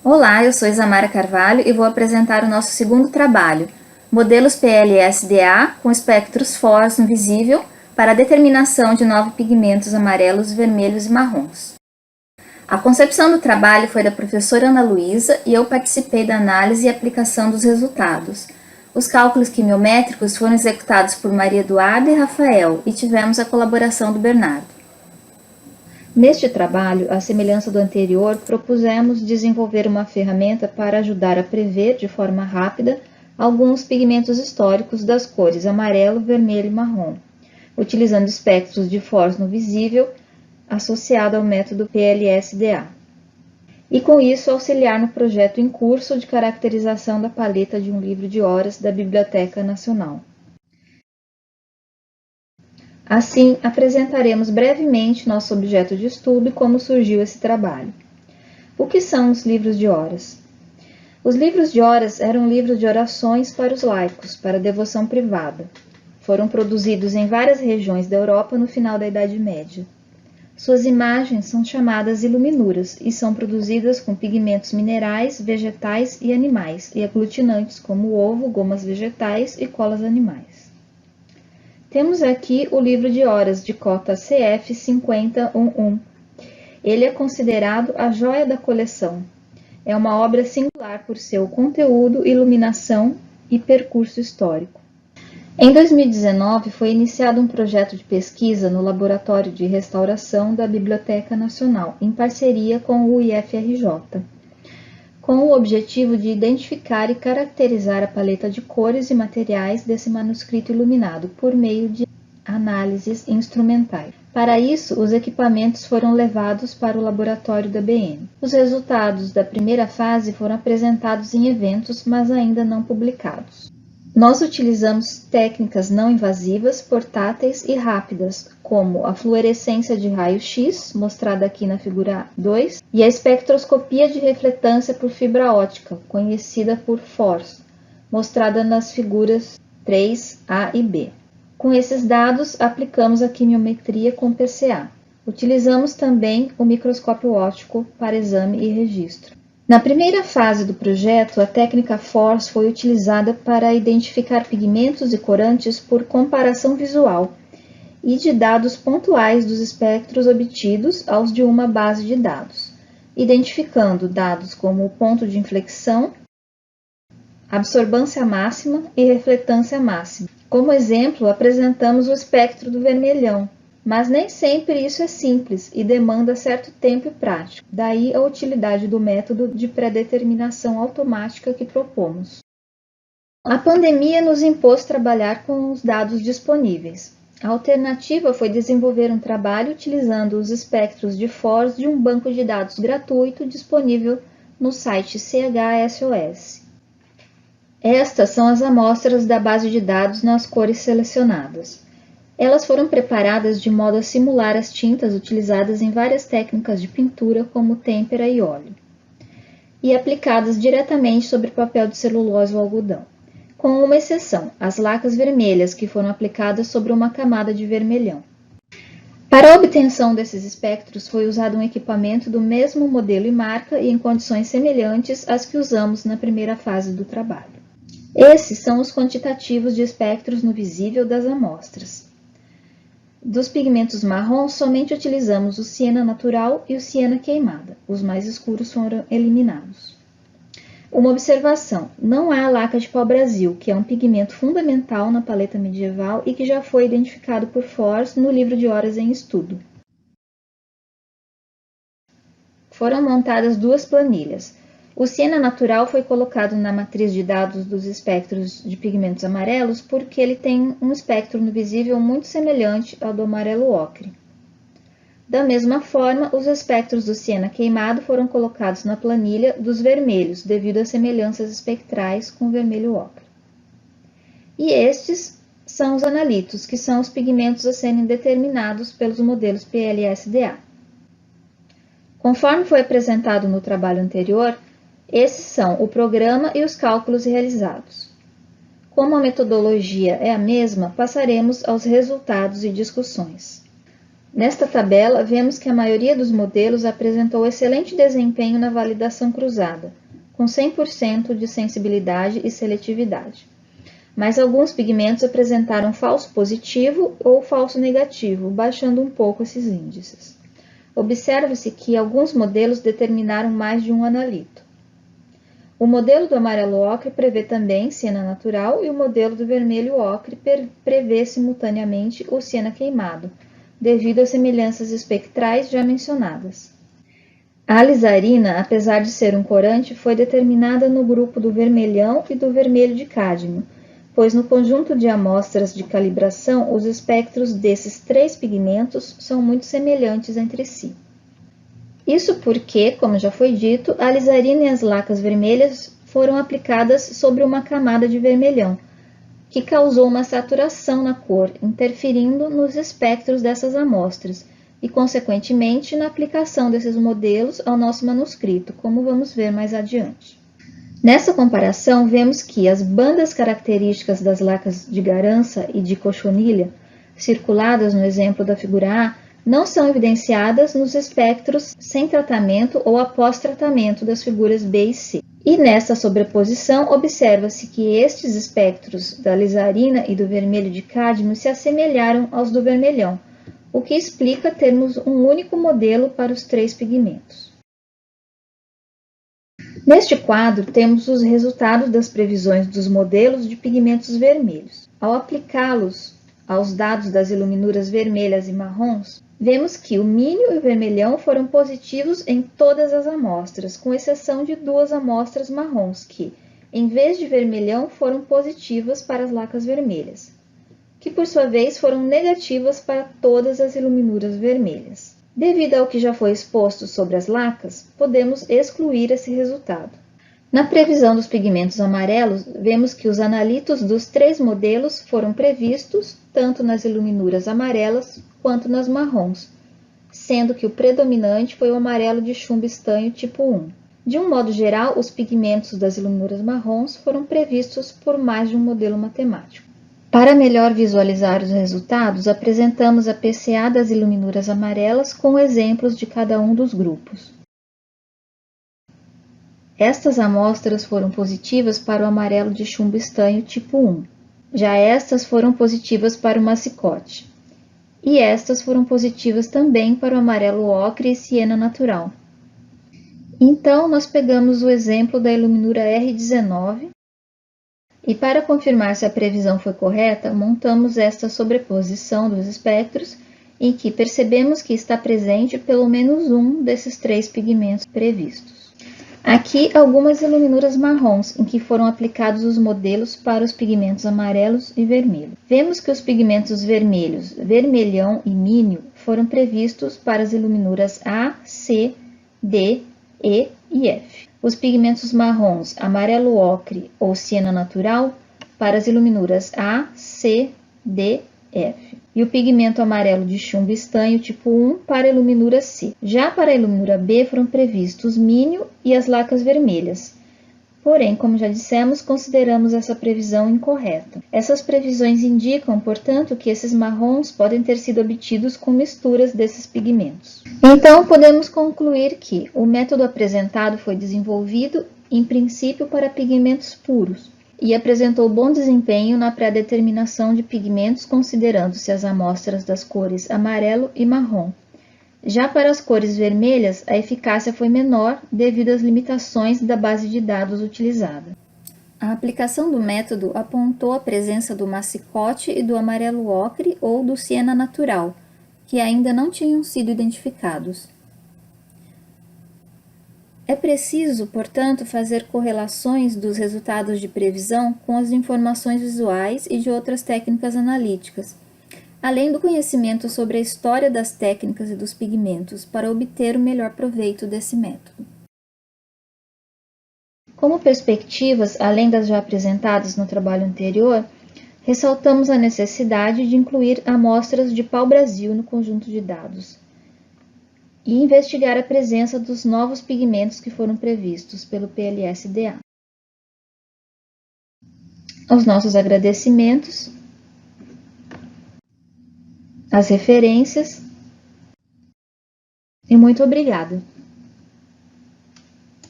Olá, eu sou Isamara Carvalho e vou apresentar o nosso segundo trabalho, modelos PLSDA com espectros FORS no visível para a determinação de 9 pigmentos amarelos, vermelhos e marrons. A concepção do trabalho foi da professora Ana Luísa e eu participei da análise e aplicação dos resultados. Os cálculos quimiométricos foram executados por Maria Eduarda e Rafael e tivemos a colaboração do Bernardo. Neste trabalho, à semelhança do anterior, propusemos desenvolver uma ferramenta para ajudar a prever de forma rápida alguns pigmentos históricos das cores amarelo, vermelho e marrom, utilizando espectros de FORS no visível associado ao método PLSDA. E com isso auxiliar no projeto em curso de caracterização da paleta de um livro de horas da Biblioteca Nacional. Assim, apresentaremos brevemente nosso objeto de estudo e como surgiu esse trabalho. O que são os livros de horas? Os livros de horas eram livros de orações para os laicos, para devoção privada. Foram produzidos em várias regiões da Europa no final da Idade Média. Suas imagens são chamadas iluminuras e são produzidas com pigmentos minerais, vegetais e animais, e aglutinantes como ovo, gomas vegetais e colas animais. Temos aqui o livro de horas de cota CF 5011. Ele é considerado a joia da coleção. É uma obra singular por seu conteúdo, iluminação e percurso histórico. Em 2019, foi iniciado um projeto de pesquisa no Laboratório de Restauração da Biblioteca Nacional, em parceria com o IFRJ, com o objetivo de identificar e caracterizar a paleta de cores e materiais desse manuscrito iluminado por meio de análises instrumentais. Para isso, os equipamentos foram levados para o laboratório da BN. Os resultados da primeira fase foram apresentados em eventos, mas ainda não publicados. Nós utilizamos técnicas não invasivas, portáteis e rápidas, como a fluorescência de raio-x, mostrada aqui na figura 2, e a espectroscopia de refletância por fibra óptica, conhecida por FORS, mostrada nas figuras 3A e B. Com esses dados, aplicamos a quimiometria com PCA. Utilizamos também o microscópio óptico para exame e registro. Na primeira fase do projeto, a técnica FORS foi utilizada para identificar pigmentos e corantes por comparação visual e de dados pontuais dos espectros obtidos aos de uma base de dados, identificando dados como o ponto de inflexão, absorvância máxima e refletância máxima. Como exemplo, apresentamos o espectro do vermelhão, mas nem sempre isso é simples e demanda certo tempo e prática. Daí a utilidade do método de pré-determinação automática que propomos. A pandemia nos impôs trabalhar com os dados disponíveis. A alternativa foi desenvolver um trabalho utilizando os espectros de FORS de um banco de dados gratuito disponível no site CHSOS. Estas são as amostras da base de dados nas cores selecionadas. Elas foram preparadas de modo a simular as tintas utilizadas em várias técnicas de pintura, como têmpera e óleo, e aplicadas diretamente sobre papel de celulose ou algodão, com uma exceção, as lacas vermelhas, que foram aplicadas sobre uma camada de vermelhão. Para a obtenção desses espectros, foi usado um equipamento do mesmo modelo e marca e em condições semelhantes às que usamos na primeira fase do trabalho. Esses são os quantitativos de espectros no visível das amostras. Dos pigmentos marrons, somente utilizamos o siena natural e o siena queimada. Os mais escuros foram eliminados. Uma observação: não há laca de pau-brasil, que é um pigmento fundamental na paleta medieval e que já foi identificado por FORS no livro de horas em estudo. Foram montadas duas planilhas. O siena natural foi colocado na matriz de dados dos espectros de pigmentos amarelos porque ele tem um espectro no visível muito semelhante ao do amarelo ocre. Da mesma forma, os espectros do siena queimado foram colocados na planilha dos vermelhos, devido às semelhanças espectrais com o vermelho ocre. E estes são os analitos, que são os pigmentos a serem determinados pelos modelos PLSDA. Conforme foi apresentado no trabalho anterior, esses são o programa e os cálculos realizados. Como a metodologia é a mesma, passaremos aos resultados e discussões. Nesta tabela, vemos que a maioria dos modelos apresentou excelente desempenho na validação cruzada, com 100% de sensibilidade e seletividade. Mas alguns pigmentos apresentaram falso positivo ou falso negativo, baixando um pouco esses índices. Observa-se que alguns modelos determinaram mais de um analito. O modelo do amarelo ocre prevê também siena natural e o modelo do vermelho ocre prevê simultaneamente o siena queimado, devido às semelhanças espectrais já mencionadas. A alizarina, apesar de ser um corante, foi determinada no grupo do vermelhão e do vermelho de cádmio, pois no conjunto de amostras de calibração, os espectros desses três pigmentos são muito semelhantes entre si. Isso porque, como já foi dito, a alizarina e as lacas vermelhas foram aplicadas sobre uma camada de vermelhão, que causou uma saturação na cor, interferindo nos espectros dessas amostras e, consequentemente, na aplicação desses modelos ao nosso manuscrito, como vamos ver mais adiante. Nessa comparação, vemos que as bandas características das lacas de garança e de cochonilha, circuladas no exemplo da figura A, não são evidenciadas nos espectros sem tratamento ou após tratamento das figuras B e C. E nessa sobreposição, observa-se que estes espectros da alizarina e do vermelho de cádmio se assemelharam aos do vermelhão, o que explica termos um único modelo para os três pigmentos. Neste quadro, temos os resultados das previsões dos modelos de pigmentos vermelhos. Ao aplicá-los aos dados das iluminuras vermelhas e marrons, vemos que o mínio e o vermelhão foram positivos em todas as amostras, com exceção de duas amostras marrons que, em vez de vermelhão, foram positivas para as lacas vermelhas, que por sua vez foram negativas para todas as iluminuras vermelhas. Devido ao que já foi exposto sobre as lacas, podemos excluir esse resultado. Na previsão dos pigmentos amarelos, vemos que os analitos dos três modelos foram previstos tanto nas iluminuras amarelas quanto nas marrons, sendo que o predominante foi o amarelo de chumbo estanho tipo 1. De um modo geral, os pigmentos das iluminuras marrons foram previstos por mais de um modelo matemático. Para melhor visualizar os resultados, apresentamos a PCA das iluminuras amarelas com exemplos de cada um dos grupos. Estas amostras foram positivas para o amarelo de chumbo estanho tipo 1. Já estas foram positivas para o massicote. E estas foram positivas também para o amarelo ocre e siena natural. Então, nós pegamos o exemplo da iluminura R19 e, para confirmar se a previsão foi correta, montamos esta sobreposição dos espectros em que percebemos que está presente pelo menos um desses três pigmentos previstos. Aqui, algumas iluminuras marrons, em que foram aplicados os modelos para os pigmentos amarelos e vermelho. Vemos que os pigmentos vermelhos, vermelhão e mínio foram previstos para as iluminuras A, C, D, E e F. Os pigmentos marrons, amarelo ocre ou siena natural, para as iluminuras A, C, D, F. E o pigmento amarelo de chumbo estanho tipo 1 para a iluminura C. Já para a iluminura B foram previstos mínio e as lacas vermelhas. Porém, como já dissemos, consideramos essa previsão incorreta. Essas previsões indicam, portanto, que esses marrons podem ter sido obtidos com misturas desses pigmentos. Então, podemos concluir que o método apresentado foi desenvolvido, em princípio, para pigmentos puros, e apresentou bom desempenho na pré-determinação de pigmentos, considerando-se as amostras das cores amarelo e marrom. Já para as cores vermelhas, a eficácia foi menor devido às limitações da base de dados utilizada. A aplicação do método apontou a presença do massicote e do amarelo ocre ou do siena natural, que ainda não tinham sido identificados. É preciso, portanto, fazer correlações dos resultados de previsão com as informações visuais e de outras técnicas analíticas, além do conhecimento sobre a história das técnicas e dos pigmentos, para obter o melhor proveito desse método. Como perspectivas, além das já apresentadas no trabalho anterior, ressaltamos a necessidade de incluir amostras de pau-brasil no conjunto de dados e investigar a presença dos novos pigmentos que foram previstos pelo PLS-DA. Aos nossos agradecimentos, as referências e muito obrigada!